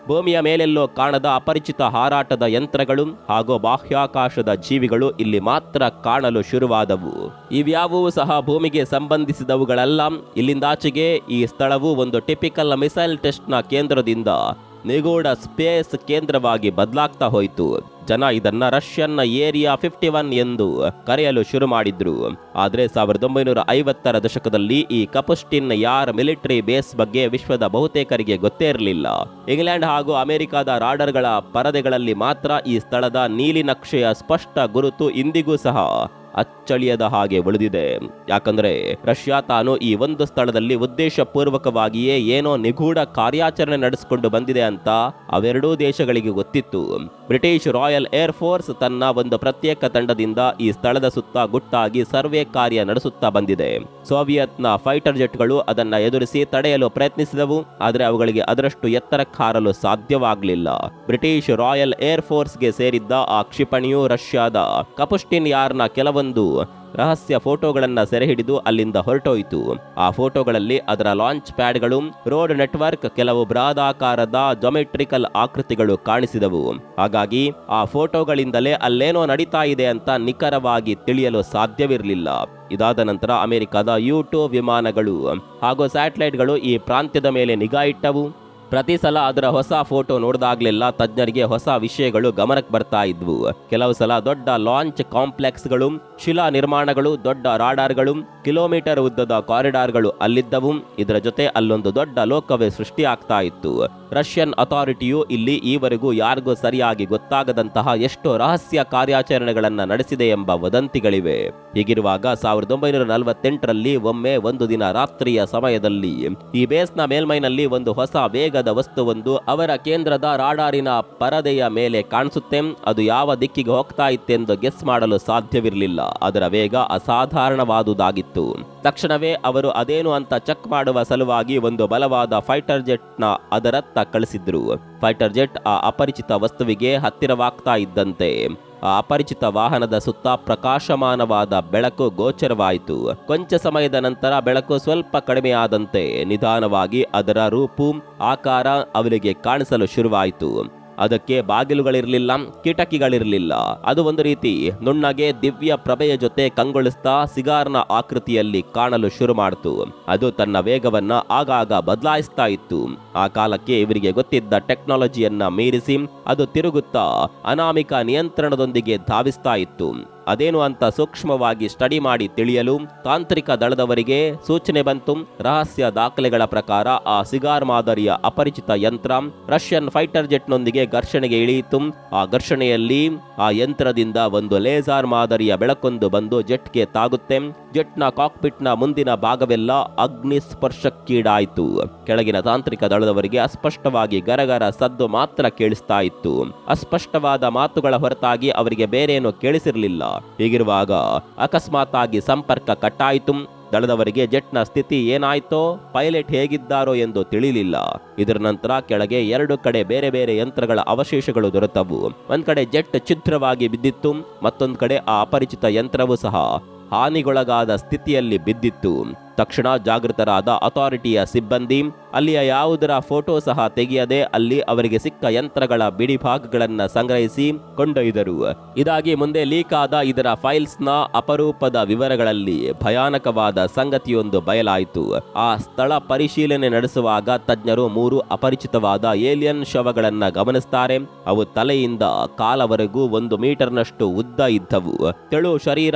ಭೂಮಿಯ ಮೇಲೆಲ್ಲೋ ಕಾಣದ ಅಪರಿಚಿತ ಹಾರಾಟದ ಯಂತ್ರಗಳು ಹಾಗೂ ಬಾಹ್ಯಾಕಾಶದ ಜೀವಿಗಳು ಇಲ್ಲಿ ಮಾತ್ರ ಕಾಣಲು ಶುರುವಾದವು. ಇವ್ಯಾವೂ ಸಹ ಭೂಮಿಗೆ ಸಂಬಂಧಿಸಿದವುಗಳಲ್ಲ. ಇಲ್ಲಿಂದಾಚೆಗೆ ಈ ಸ್ಥಳವು ಒಂದು ಟಿಪಿಕಲ್ ಮಿಸೈಲ್ ಟೆಸ್ಟ್ನ ಕೇಂದ್ರದಿಂದ ನಿಗೂಢ ಸ್ಪೇಸ್ ಕೇಂದ್ರವಾಗಿ ಬದಲಾಗ್ತಾ ಹೋಯಿತು. ಜನ ಇದನ್ನ ರಷ್ಯನ್ ಏರಿಯಾ 51 ಎಂದು ಕರೆಯಲು ಶುರು ಮಾಡಿದ್ರು. ಆದ್ರೆ 1950ರ ದಶಕದಲ್ಲಿ ಈ ಕಪುಸ್ಟಿನ್ ಯಾರ್ ಮಿಲಿಟರಿ ಬೇಸ್ ಬಗ್ಗೆ ವಿಶ್ವದ ಬಹುತೇಕರಿಗೆ ಗೊತ್ತೇ ಇರಲಿಲ್ಲ. ಇಂಗ್ಲೆಂಡ್ ಹಾಗೂ ಅಮೆರಿಕದ ರಾಡರ್ಗಳ ಪರದೆಗಳಲ್ಲಿ ಮಾತ್ರ ಈ ಸ್ಥಳದ ನೀಲಿ ನಕ್ಷೆಯ ಸ್ಪಷ್ಟ ಗುರುತು ಇಂದಿಗೂ ಸಹ ಅಚ್ಚಳಿಯದ ಹಾಗೆ ಉಳಿದಿದೆ. ಯಾಕಂದ್ರೆ ರಷ್ಯಾ ತಾನು ಈ ಒಂದು ಸ್ಥಳದಲ್ಲಿ ಉದ್ದೇಶಪೂರ್ವಕವಾಗಿಯೇ ಏನೋ ನಿಗೂಢ ಕಾರ್ಯಾಚರಣೆ ನಡೆಸಿಕೊಂಡು ಬಂದಿದೆ ಅಂತ ಅವೆರಡೂ ದೇಶಗಳಿಗೆ ಗೊತ್ತಿತ್ತು. ಬ್ರಿಟಿಷ್ ರಾಯಲ್ ಏರ್ ಫೋರ್ಸ್ ತನ್ನ ಒಂದು ಪ್ರತ್ಯೇಕ ತಂಡದಿಂದ ಈ ಸ್ಥಳದ ಸುತ್ತ ಗುಟ್ಟಾಗಿ ಸರ್ವೆ ಕಾರ್ಯ ನಡೆಸುತ್ತಾ ಬಂದಿದೆ. ಸೋವಿಯತ್ನ ಫೈಟರ್ ಜೆಟ್ಗಳು ಅದನ್ನ ಎದುರಿಸಿ ತಡೆಯಲು ಪ್ರಯತ್ನಿಸಿದವು. ಆದರೆ ಅವುಗಳಿಗೆ ಅದರಷ್ಟು ಎತ್ತರಕ್ಕೆ ಹಾರಲು ಸಾಧ್ಯವಾಗಲಿಲ್ಲ. ಬ್ರಿಟಿಷ್ ರಾಯಲ್ ಏರ್ ಫೋರ್ಸ್ಗೆ ಸೇರಿದ್ದ ಆ ಕ್ಷಿಪಣಿಯು ರಷ್ಯಾದ ಕಪುಸ್ಟಿನ್ ಯಾರ್ನ ಕೆಲವೊಂದು ರಹಸ್ಯ ಫೋಟೋಗಳನ್ನ ಸೆರೆ ಹಿಡಿದು ಅಲ್ಲಿಂದ ಹೊರಟೋಯಿತು. ಆ ಫೋಟೋಗಳಲ್ಲಿ ಅದರ ಲಾಂಚ್ ಪ್ಯಾಡ್ಗಳು, ರೋಡ್ ನೆಟ್ವರ್ಕ್, ಕೆಲವು ಬೃಹದಾಕಾರದ ಜೊಮೆಟ್ರಿಕಲ್ ಆಕೃತಿಗಳು ಕಾಣಿಸಿದವು. ಹಾಗಾಗಿ ಆ ಫೋಟೋಗಳಿಂದಲೇ ಅಲ್ಲೇನೋ ನಡೀತಾ ಇದೆ ಅಂತ ನಿಖರವಾಗಿ ತಿಳಿಯಲು ಸಾಧ್ಯವಿರಲಿಲ್ಲ. ಇದಾದ ನಂತರ ಅಮೆರಿಕದ U-2 ವಿಮಾನಗಳು ಹಾಗೂ ಸ್ಯಾಟಲೈಟ್ಗಳು ಈ ಪ್ರಾಂತ್ಯದ ಮೇಲೆ ನಿಗಾ ಇಟ್ಟವು. ಪ್ರತಿ ಸಲ ಅದರ ಹೊಸ ಫೋಟೋ ನೋಡಿದಾಗ್ಲೆಲ್ಲ ತಜ್ಞರಿಗೆ ಹೊಸ ವಿಷಯಗಳು ಗಮನಕ್ಕೆ ಬರ್ತಾ ಇದ್ವು. ಕೆಲವು ಸಲ ದೊಡ್ಡ ಲಾಂಚ್ ಕಾಂಪ್ಲೆಕ್ಸ್ಗಳು, ಶಿಲಾ ನಿರ್ಮಾಣಗಳು, ದೊಡ್ಡ ರಾಡಾರ್ಗಳು, ಕಿಲೋಮೀಟರ್ ಉದ್ದದ ಕಾರಿಡಾರ್ಗಳು ಅಲ್ಲಿದ್ದವು. ಇದರ ಜೊತೆ ಅಲ್ಲೊಂದು ದೊಡ್ಡ ಲೋಕವೇ ಸೃಷ್ಟಿ ಆಗ್ತಾ ಇತ್ತು. ರಷ್ಯನ್ ಅಥಾರಿಟಿಯು ಇಲ್ಲಿ ಈವರೆಗೂ ಯಾರಿಗೂ ಸರಿಯಾಗಿ ಗೊತ್ತಾಗದಂತಹ ಎಷ್ಟೋ ರಹಸ್ಯ ಕಾರ್ಯಾಚರಣೆಗಳನ್ನ ನಡೆಸಿದೆ ಎಂಬ ವದಂತಿಗಳಿವೆ. ಹೀಗಿರುವಾಗ 1948ರಲ್ಲಿ ಒಮ್ಮೆ ಒಂದು ದಿನ ರಾತ್ರಿಯ ಸಮಯದಲ್ಲಿ ಈ ಬೇಸ್ನ ಮೇಲ್ಮೈನಲ್ಲಿ ಒಂದು ಹೊಸ ವೇಗದ ವಸ್ತುವೊಂದು ಅವರ ಕೇಂದ್ರದ ರಾಡಾರಿನ ಪರದೆಯ ಮೇಲೆ ಕಾಣಿಸುತ್ತೆ. ಅದು ಯಾವ ದಿಕ್ಕಿಗೆ ಹೋಗ್ತಾ ಇತ್ತೆಂದು ಗೆಸ್ ಮಾಡಲು ಸಾಧ್ಯವಿರಲಿಲ್ಲ. ಅದರ ವೇಗ ಅಸಾಧಾರಣವಾದುದಾಗಿತ್ತು. ತಕ್ಷಣವೇ ಅವರು ಅದೇನು ಅಂತ ಚೆಕ್ ಮಾಡುವ ಸಲುವಾಗಿ ಒಂದು ಬಲವಾದ ಫೈಟರ್ ಜೆಟ್ನ ಅದರತ್ತ ಕಳಿಸಿದ್ರು. ಫೈಟರ್ ಜೆಟ್ ಆ ಅಪರಿಚಿತ ವಸ್ತುವಿಗೆ ಹತ್ತಿರವಾಗ್ತಾ ಇದ್ದಂತೆ ಆ ಅಪರಿಚಿತ ವಾಹನದ ಸುತ್ತ ಪ್ರಕಾಶಮಾನವಾದ ಬೆಳಕು ಗೋಚರವಾಯಿತು. ಕೊಂಚ ಸಮಯದ ನಂತರ ಬೆಳಕು ಸ್ವಲ್ಪ ಕಡಿಮೆಯಾದಂತೆ ನಿಧಾನವಾಗಿ ಅದರ ರೂಪು, ಆಕಾರ ಅವರಿಗೆ ಕಾಣಿಸಲು ಶುರುವಾಯಿತು. ಅದಕ್ಕೆ ಬಾಗಿಲುಗಳಿರಲಿಲ್ಲ, ಕಿಟಕಿಗಳಿರಲಿಲ್ಲ. ಅದು ಒಂದು ರೀತಿ ನುಣ್ಣಗೆ ದಿವ್ಯ ಪ್ರಭೆಯ ಜೊತೆ ಕಂಗೊಳಿಸ್ತಾ ಸಿಗಾರ್ನ ಆಕೃತಿಯಲ್ಲಿ ಕಾಣಲು ಶುರು ಮಾಡಿತು. ಅದು ತನ್ನ ವೇಗವನ್ನ ಆಗಾಗ ಬದಲಾಯಿಸ್ತಾ ಇತ್ತು. ಆ ಕಾಲಕ್ಕೆ ಇವರಿಗೆ ಗೊತ್ತಿದ್ದ ಟೆಕ್ನಾಲಜಿಯನ್ನ ಮೀರಿಸಿ ಅದು ತಿರುಗುತ್ತಾ ಅನಾಮಿಕ ನಿಯಂತ್ರಣದೊಂದಿಗೆ ಧಾವಿಸ್ತಾ ಇತ್ತು. ಅದೇನು ಅಂತ ಸೂಕ್ಷ್ಮವಾಗಿ ಸ್ಟಡಿ ಮಾಡಿ ತಿಳಿಯಲು ತಾಂತ್ರಿಕ ದಳದವರಿಗೆ ಸೂಚನೆ ಬಂತು. ರಹಸ್ಯ ದಾಖಲೆಗಳ ಪ್ರಕಾರ ಆ ಸಿಗಾರ್ ಮಾದರಿಯ ಅಪರಿಚಿತ ಯಂತ್ರ ರಷ್ಯನ್ ಫೈಟರ್ ಜೆಟ್ನೊಂದಿಗೆ ಘರ್ಷಣೆಗೆ ಇಳಿಯಿತು. ಆ ಘರ್ಷಣೆಯಲ್ಲಿ ಆ ಯಂತ್ರದಿಂದ ಒಂದು ಲೇಸರ್ ಮಾದರಿಯ ಬೆಳಕೊಂದು ಬಂದು ಜೆಟ್ಗೆ ತಾಗುತ್ತೆ. ಜೆಟ್ನ ಕಾಕ್ಪಿಟ್ನ ಮುಂದಿನ ಭಾಗವೆಲ್ಲ ಅಗ್ನಿ ಸ್ಪರ್ಶಕ್ಕೀಡಾಯಿತು. ಕೆಳಗಿನ ತಾಂತ್ರಿಕ ದಳದವರಿಗೆ ಅಸ್ಪಷ್ಟವಾಗಿ ಗರಗರ ಸದ್ದು ಮಾತ್ರ ಕೇಳಿಸ್ತಾ ಇತ್ತು. ಅಸ್ಪಷ್ಟವಾದ ಮಾತುಗಳ ಹೊರತಾಗಿ ಅವರಿಗೆ ಬೇರೇನೂ ಕೇಳಿಸಿರಲಿಲ್ಲ. ಹೀಗಿರುವಾಗ ಅಕಸ್ಮಾತ್ ಆಗಿ ಸಂಪರ್ಕ ಕಟ್ಟಾಯಿತು. ದಳದವರಿಗೆ ಜೆಟ್ನ ಸ್ಥಿತಿ ಏನಾಯ್ತೋ, ಪೈಲಟ್ ಹೇಗಿದ್ದಾರೋ ಎಂದು ತಿಳಿಲಿಲ್ಲ. ಇದರ ನಂತರ ಕೆಳಗೆ 2 ಕಡೆ ಬೇರೆ ಬೇರೆ ಯಂತ್ರಗಳ ಅವಶೇಷಗಳು ದೊರೆತವು. ಒಂದ್ ಕಡೆ ಜೆಟ್ ಛಿದ್ರವಾಗಿ ಬಿದ್ದಿತ್ತು, ಮತ್ತೊಂದು ಕಡೆ ಆ ಅಪರಿಚಿತ ಯಂತ್ರವು ಸಹ ಹಾನಿಗೊಳಗಾದ ಸ್ಥಿತಿಯಲ್ಲಿ ಬಿದ್ದಿತ್ತು. ತಕ್ಷಣ ಜಾಗೃತರಾದ ಅಥಾರಿಟಿಯ ಸಿಬ್ಬಂದಿ ಅಲ್ಲಿಯ ಯಾವುದರ ಫೋಟೋ ಸಹ ತೆಗೆಯದೆ ಅಲ್ಲಿ ಅವರಿಗೆ ಸಿಕ್ಕ ಯಂತ್ರಗಳ ಬಿಡಿ ಭಾಗಗಳನ್ನು ಸಂಗ್ರಹಿಸಿ ಕೊಂಡೊಯ್ದರು. ಇದಾಗಿ ಮುಂದೆ ಲೀಕ್ ಆದ ಇದರ ಫೈಲ್ಸ್ನ ಅಪರೂಪದ ವಿವರಗಳಲ್ಲಿ ಭಯಾನಕವಾದ ಸಂಗತಿಯೊಂದು ಬಯಲಾಯಿತು. ಆ ಸ್ಥಳ ಪರಿಶೀಲನೆ ನಡೆಸುವಾಗ ತಜ್ಞರು 3 ಅಪರಿಚಿತವಾದ ಏಲಿಯನ್ ಶವಗಳನ್ನ ಗಮನಿಸ್ತಾರೆ. ಅವು ತಲೆಯಿಂದ ಕಾಲವರೆಗೂ 1 ಮೀಟರ್ನಷ್ಟು ಉದ್ದ ಇದ್ದವು. ತೆಳು ಶರೀರ,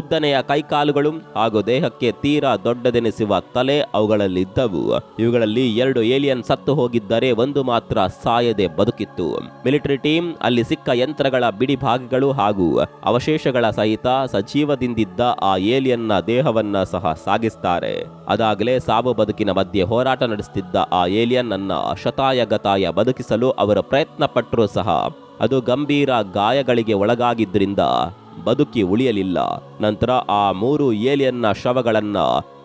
ಉದ್ದನೆಯ ಕೈಕಾಲುಗಳು ಹಾಗೂ ದೇಹಕ್ಕೆ ತೀರಾ ದೊಡ್ಡದೆನಿಸುವ ತಲೆ ಅವುಗಳಲ್ಲಿದ್ದವು. ಇವುಗಳಲ್ಲಿ 2 ಏಲಿಯನ್ ಸತ್ತು ಹೋಗಿದ್ದರೆ, ಒಂದು ಮಾತ್ರ ಸಾಯದೆ ಬದುಕಿತ್ತು. ಮಿಲಿಟರಿ ಟೀಮ್ ಅಲ್ಲಿ ಸಿಕ್ಕ ಯಂತ್ರಗಳ ಬಿಡಿ ಭಾಗಗಳು ಹಾಗೂ ಅವಶೇಷಗಳ ಸಹಿತ ಸಜೀವದಿಂದಿದ್ದ ಆ ಏಲಿಯನ್ನ ದೇಹವನ್ನ ಸಹ ಸಾಗಿಸ್ತಾರೆ. ಅದಾಗಲೇ ಸಾವು ಬದುಕಿನ ಮಧ್ಯೆ ಹೋರಾಟ ನಡೆಸುತ್ತಿದ್ದ ಆ ಏಲಿಯನ್ ಅನ್ನ ಶತಾಯಗತಾಯ ಬದುಕಿಸಲು ಅವರು ಪ್ರಯತ್ನ ಪಟ್ಟರೂ ಸಹ ಅದು ಗಂಭೀರ ಗಾಯಗಳಿಗೆ ಒಳಗಾಗಿದ್ದರಿಂದ ಬದುಕಿ ಉಳಿಯಲಿಲ್ಲ. ನಂತರ ಆ 3 ಏಲಿಯನ್ನ ಶವಗಳನ್ನ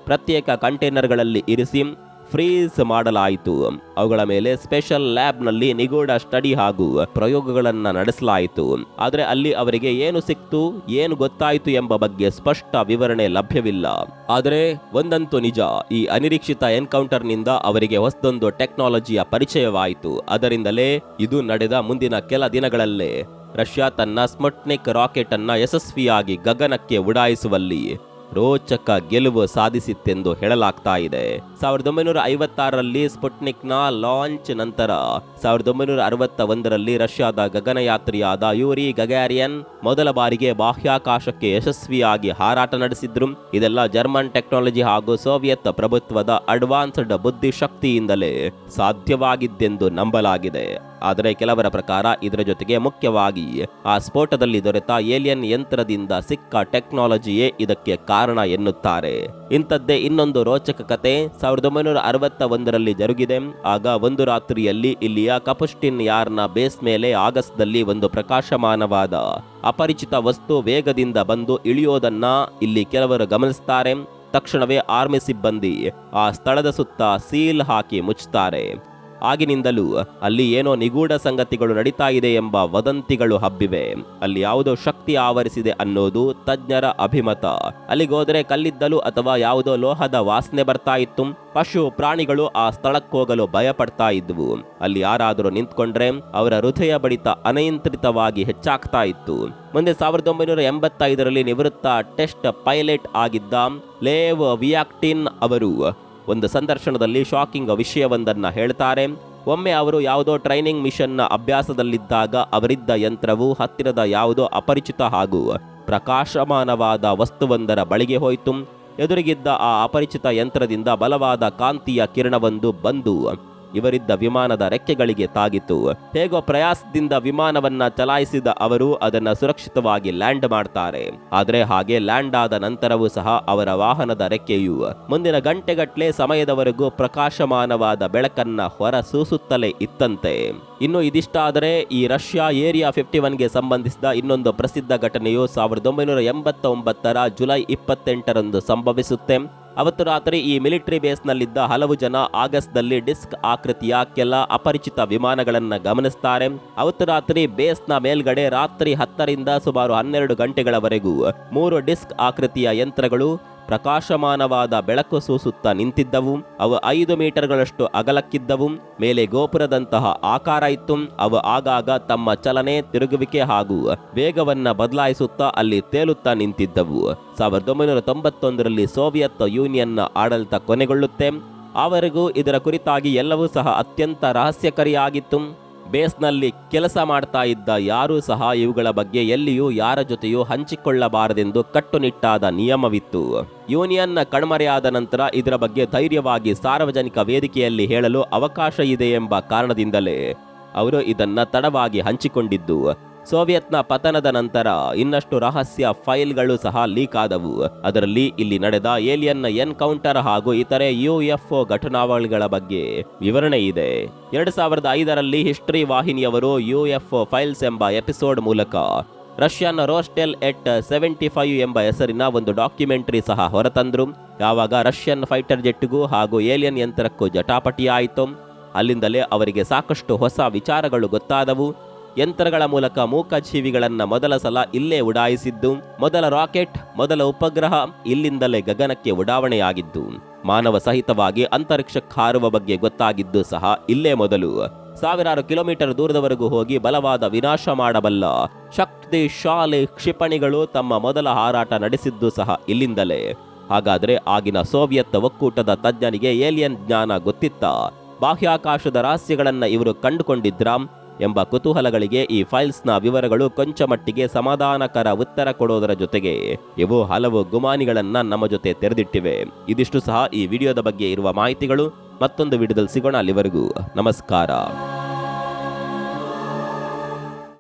ಪ್ರತ್ಯೇಕ ಕಂಟೈನರ್ಗಳಲ್ಲಿ ಇರಿಸಿ ಫ್ರೀಸ್ ಮಾಡಲಾಯಿತು. ಅವುಗಳ ಮೇಲೆ ಸ್ಪೆಷಲ್ ಲ್ಯಾಬ್ನಲ್ಲಿ ನಿಗೂಢ ಸ್ಟಡಿ ಹಾಗೂ ಪ್ರಯೋಗಗಳನ್ನು ನಡೆಸಲಾಯಿತು. ಆದರೆ ಅಲ್ಲಿ ಅವರಿಗೆ ಏನು ಸಿಕ್ತು, ಏನು ಗೊತ್ತಾಯಿತು ಎಂಬ ಬಗ್ಗೆ ಸ್ಪಷ್ಟ ವಿವರಣೆ ಲಭ್ಯವಿಲ್ಲ. ಆದರೆ ಒಂದಂತೂ ನಿಜ, ಈ ಅನಿರೀಕ್ಷಿತ ಎನ್ಕೌಂಟರ್ನಿಂದ ಅವರಿಗೆ ಹೊಸದೊಂದು ಟೆಕ್ನಾಲಜಿಯ ಪರಿಚಯವಾಯಿತು. ಅದರಿಂದಲೇ ಇದು ನಡೆದ ಮುಂದಿನ ಕೆಲ ದಿನಗಳಲ್ಲೇ ರಷ್ಯಾ ತನ್ನ ಸ್ಪುಟ್ನಿಕ್ ರಾಕೆಟ್ ಅನ್ನ ಯಶಸ್ವಿಯಾಗಿ ಗಗನಕ್ಕೆ ಉಡಾಯಿಸುವಲ್ಲಿ ರೋಚಕ ಗೆಲುವು ಸಾಧಿಸಿತ್ತೆಂದು ಹೇಳಲಾಗ್ತಾ ಇದೆ. 1956ರಲ್ಲಿ ಸ್ಪುಟ್ನಿಕ್ನ ಲಾಂಚ್ ನಂತರ 1961ರಲ್ಲಿ ರಷ್ಯಾದ ಗಗನಯಾತ್ರಿಯಾದ ಯೂರಿ ಗಗಾರಿಯನ್ ಮೊದಲ ಬಾರಿಗೆ ಬಾಹ್ಯಾಕಾಶಕ್ಕೆ ಯಶಸ್ವಿಯಾಗಿ ಹಾರಾಟ ನಡೆಸಿದ್ರು. ಇದೆಲ್ಲ ಜರ್ಮನ್ ಟೆಕ್ನಾಲಜಿ ಹಾಗೂ ಸೋವಿಯತ್ ಪ್ರಭುತ್ವದ ಅಡ್ವಾನ್ಸ್ಡ್ ಬುದ್ಧಿಶಕ್ತಿಯಿಂದಲೇ ಸಾಧ್ಯವಾಗಿದ್ದೆಂದು ನಂಬಲಾಗಿದೆ. ಆದರೆ ಕೆಲವರ ಪ್ರಕಾರ ಇದರ ಜೊತೆಗೆ ಮುಖ್ಯವಾಗಿ ಆ ಸ್ಫೋಟದಲ್ಲಿ ದೊರೆತ ಏಲಿಯನ್ ಯಂತ್ರದಿಂದ ಸಿಕ್ಕ ಟೆಕ್ನಾಲಜಿಯೇ ಇದಕ್ಕೆ ಕಾರಣ ಎನ್ನುತ್ತಾರೆ. ಇಂಥದ್ದೇ ಇನ್ನೊಂದು ರೋಚಕ ಕತೆ 1961ರಲ್ಲಿ ಜರುಗಿದೆ. ಆಗ ಒಂದು ರಾತ್ರಿಯಲ್ಲಿ ಇಲ್ಲಿಯ ಕಪುಸ್ಟಿನ್ ಯಾರ್ನ ಬೇಸ್ ಮೇಲೆ ಆಗಸದಲ್ಲಿ ಒಂದು ಪ್ರಕಾಶಮಾನವಾದ ಅಪರಿಚಿತ ವಸ್ತು ವೇಗದಿಂದ ಬಂದು ಇಳಿಯೋದನ್ನ ಇಲ್ಲಿ ಕೆಲವರು ಗಮನಿಸ್ತಾರೆ. ತಕ್ಷಣವೇ ಆರ್ಮಿ ಸಿಬ್ಬಂದಿ ಆ ಸ್ಥಳದ ಸುತ್ತ ಸೀಲ್ ಹಾಕಿ ಮುಚ್ಚುತ್ತಾರೆ. ಆಗಿನಿಂದಲೂ ಅಲ್ಲಿ ಏನೋ ನಿಗೂಢ ಸಂಗತಿಗಳು ನಡೀತಾ ಇದೆ ಎಂಬ ವದಂತಿಗಳು ಹಬ್ಬಿವೆ. ಅಲ್ಲಿ ಯಾವುದೋ ಶಕ್ತಿ ಆವರಿಸಿದೆ ಅನ್ನೋದು ತಜ್ಞರ ಅಭಿಮತ. ಅಲ್ಲಿಗೋದ್ರೆ ಕಲ್ಲಿದ್ದಲು ಅಥವಾ ಯಾವುದೋ ಲೋಹದ ವಾಸನೆ ಬರ್ತಾ ಇತ್ತು. ಪಶು ಪ್ರಾಣಿಗಳು ಆ ಸ್ಥಳಕ್ಕೋಗಲು ಭಯ ಪಡ್ತಾ ಇದ್ವು. ಅಲ್ಲಿ ಯಾರಾದರೂ ನಿಂತ್ಕೊಂಡ್ರೆ ಅವರ ಹೃದಯ ಬಡಿತ ಅನಿಯಂತ್ರಿತವಾಗಿ ಹೆಚ್ಚಾಗ್ತಾ ಇತ್ತು. ಮುಂದೆ 1985ರಲ್ಲಿ ನಿವೃತ್ತ ಟೆಸ್ಟ್ ಪೈಲಟ್ ಆಗಿದ್ದ ಲೇವ್ ವಿಯಾಕ್ಟಿನ್ ಅವರು ಒಂದು ಸಂದರ್ಶನದಲ್ಲಿ ಶಾಕಿಂಗ್ ವಿಷಯವೊಂದನ್ನ ಹೇಳ್ತಾರೆ. ಒಮ್ಮೆ ಅವರು ಯಾವುದೋ ಟ್ರೈನಿಂಗ್ ಮಿಷನ್ನ ಅಭ್ಯಾಸದಲ್ಲಿದ್ದಾಗ ಅವರಿದ್ದ ಯಂತ್ರವು ಹತ್ತಿರದ ಯಾವುದೋ ಅಪರಿಚಿತ ಹಾಗೂ ಪ್ರಕಾಶಮಾನವಾದ ವಸ್ತುವೊಂದರ ಬಳಿಗೆ ಹೋಯಿತು. ಎದುರಿಗಿದ್ದ ಆ ಅಪರಿಚಿತ ಯಂತ್ರದಿಂದ ಬಲವಾದ ಕಾಂತಿಯ ಕಿರಣವೊಂದು ಬಂದು ಇವರಿದ್ದ ವಿಮಾನದ ರೆಕ್ಕೆಗಳಿಗೆ ತಾಗಿತು. ಹೇಗೋ ಪ್ರಯಾಸದಿಂದ ವಿಮಾನವನ್ನ ಚಲಾಯಿಸಿದ ಅವರು ಅದನ್ನ ಸುರಕ್ಷಿತವಾಗಿ ಲ್ಯಾಂಡ್ ಮಾಡ್ತಾರೆ. ಆದ್ರೆ ಹಾಗೆ ಲ್ಯಾಂಡ್ ಆದ ನಂತರವೂ ಸಹ ಅವರ ವಾಹನದ ರೆಕ್ಕೆಯು ಮುಂದಿನ ಗಂಟೆಗಟ್ಟಲೆ ಸಮಯದವರೆಗೂ ಪ್ರಕಾಶಮಾನವಾದ ಬೆಳಕನ್ನ ಹೊರ ಸೂಸುತ್ತಲೇ ಇತ್ತಂತೆ. ಇನ್ನು ಇದಿಷ್ಟಾದರೆ ಈ ರಷ್ಯಾ ಏರಿಯಾ 51ಗೆ ಸಂಬಂಧಿಸಿದ ಇನ್ನೊಂದು ಪ್ರಸಿದ್ಧ ಘಟನೆಯು 1989ರ ಜುಲೈ 28ರಂದು ಸಂಭವಿಸುತ್ತೆ. ಅವತ್ತು ರಾತ್ರಿ ಈ ಮಿಲಿಟರಿ ಬೇಸ್ನಲ್ಲಿದ್ದ ಹಲವು ಜನ ಆಗಸ್ಟ್ದಲ್ಲಿ ಡಿಸ್ಕ್ ಆಕೃತಿಯ ಕೆಲ ಅಪರಿಚಿತ ವಿಮಾನಗಳನ್ನು ಗಮನಿಸ್ತಾರೆ. ಅವತ್ತು ರಾತ್ರಿ ಬೇಸ್ನ ಮೇಲ್ಗಡೆ ರಾತ್ರಿ 10ರಿಂದ ಸುಮಾರು 12 ಗಂಟೆಗಳವರೆಗೂ 3 ಡಿಸ್ಕ್ ಆಕೃತಿಯ ಯಂತ್ರಗಳು ಪ್ರಕಾಶಮಾನವಾದ ಬೆಳಕು ಸೂಸುತ್ತಾ ನಿಂತಿದ್ದವು. ಅವು 5 ಮೀಟರ್ಗಳಷ್ಟು ಅಗಲಕ್ಕಿದ್ದವು. ಮೇಲೆ ಗೋಪುರದಂತಹ ಆಕಾರ ಇತ್ತು. ಅವು ಆಗಾಗ ತಮ್ಮ ಚಲನೆ, ತಿರುಗುವಿಕೆ ಹಾಗೂ ವೇಗವನ್ನ ಬದಲಾಯಿಸುತ್ತಾ ಅಲ್ಲಿ ತೇಲುತ್ತಾ ನಿಂತಿದ್ದವು. 1991ರಲ್ಲಿ ಸೋವಿಯತ್ ಯೂನಿಯನ್ನ ಆಡಳಿತ ಕೊನೆಗೊಳ್ಳುತ್ತೆ. ಆವರೆಗೂ ಇದರ ಕುರಿತಾಗಿ ಎಲ್ಲವೂ ಸಹ ಅತ್ಯಂತ ರಹಸ್ಯಕರಿಯಾಗಿತ್ತು. ಬೇಸ್ನಲ್ಲಿ ಕೆಲಸ ಮಾಡ್ತಾ ಇದ್ದ ಯಾರೂ ಸಹ ಇವುಗಳ ಬಗ್ಗೆ ಎಲ್ಲಿಯೂ ಯಾರ ಜೊತೆಯೂ ಹಂಚಿಕೊಳ್ಳಬಾರದೆಂದು ಕಟ್ಟುನಿಟ್ಟಾದ ನಿಯಮವಿತ್ತು. ಯೂನಿಯನ್ನ ಕಣ್ಮರೆಯಾದ ನಂತರ ಇದರ ಬಗ್ಗೆ ಧೈರ್ಯವಾಗಿ ಸಾರ್ವಜನಿಕ ವೇದಿಕೆಯಲ್ಲಿ ಹೇಳಲು ಅವಕಾಶ ಇದೆ ಎಂಬ ಕಾರಣದಿಂದಲೇ ಅವರು ಇದನ್ನ ತಡವಾಗಿ ಹಂಚಿಕೊಂಡಿದ್ದು. ಸೋವಿಯತ್ನ ಪತನದ ನಂತರ ಇನ್ನಷ್ಟು ರಹಸ್ಯ ಫೈಲ್ಗಳು ಸಹ ಲೀಕ್ ಆದವು. ಅದರಲ್ಲಿ ಇಲ್ಲಿ ನಡೆದ ಏಲಿಯನ್ ಎನ್ಕೌಂಟರ್ ಹಾಗೂ ಇತರೆ UFO ಘಟನಾವಳಿಗಳ ಬಗ್ಗೆ ವಿವರಣೆ ಇದೆ. 2005ರಲ್ಲಿ ಹಿಸ್ಟರಿ ವಾಹಿನಿಯವರು UFO ಫೈಲ್ಸ್ ಎಂಬ ಎಪಿಸೋಡ್ ಮೂಲಕ ರಷ್ಯನ್ ರೋಸ್ಟೆಲ್ ಎಟ್ 75 ಎಂಬ ಹೆಸರಿನ ಒಂದು ಡಾಕ್ಯುಮೆಂಟರಿ ಸಹ ಹೊರತಂದ್ರು. ಯಾವಾಗ ರಷ್ಯನ್ ಫೈಟರ್ ಜೆಟ್ಗೂ ಹಾಗೂ ಏಲಿಯನ್ ಯಂತ್ರಕ್ಕೂ ಜಟಾಪಟಿಯಾಯಿತು, ಅಲ್ಲಿಂದಲೇ ಅವರಿಗೆ ಸಾಕಷ್ಟು ಹೊಸ ವಿಚಾರಗಳು ಗೊತ್ತಾದವು. ಯಂತ್ರಗಳ ಮೂಲಕ ಮೂಕಜೀವಿಗಳನ್ನ ಮೊದಲ ಸಲ ಇಲ್ಲೇ ಉಡಾಯಿಸಿದ್ದು, ಮೊದಲ ರಾಕೆಟ್, ಮೊದಲ ಉಪಗ್ರಹ ಇಲ್ಲಿಂದಲೇ ಗಗನಕ್ಕೆ ಉಡಾವಣೆಯಾಗಿದ್ದು, ಮಾನವ ಸಹಿತವಾಗಿ ಅಂತರಿಕ್ಷಕ್ಕೆ ಹಾರುವ ಬಗ್ಗೆ ಗೊತ್ತಾಗಿದ್ದು ಸಹ ಇಲ್ಲೇ ಮೊದಲು. ಸಾವಿರಾರು ಕಿಲೋಮೀಟರ್ ದೂರದವರೆಗೂ ಹೋಗಿ ಬಲವಾದ ವಿನಾಶ ಮಾಡಬಲ್ಲ ಶಕ್ತಿಶಾಲಿ ಕ್ಷಿಪಣಿಗಳು ತಮ್ಮ ಮೊದಲ ಹಾರಾಟ ನಡೆಸಿದ್ದು ಸಹ ಇಲ್ಲಿಂದಲೇ. ಹಾಗಾದ್ರೆ ಆಗಿನ ಸೋವಿಯತ್ ಒಕ್ಕೂಟದ ತಜ್ಞನಿಗೆ ಏಲಿಯನ್ ಜ್ಞಾನ ಗೊತ್ತಿತ್ತಾ? ಬಾಹ್ಯಾಕಾಶದ ರಹಸ್ಯಗಳನ್ನ ಇವರು ಕಂಡುಕೊಂಡಿದ್ರಾ ಎಂಬ ಕುತೂಹಲಗಳಿಗೆ ಈ ಫೈಲ್ಸ್ನ ವಿವರಗಳು ಕೊಂಚ ಮಟ್ಟಿಗೆ ಸಮಾಧಾನಕರ ಉತ್ತರ ಕೊಡೋದರ ಜೊತೆಗೆ ಇವು ಹಲವು ಗುಮಾನಿಗಳನ್ನ ನಮ್ಮ ಜೊತೆ ತೆರೆದಿಟ್ಟಿವೆ. ಇದಿಷ್ಟು ಸಹ ಈ ವಿಡಿಯೋದ ಬಗ್ಗೆ ಇರುವ ಮಾಹಿತಿಗಳು. ಮತ್ತೊಂದು ವಿಡಿಯೋದಲ್ಲಿ ಸಿಗೋಣ. ಅಲ್ಲಿವರೆಗೂ ನಮಸ್ಕಾರ.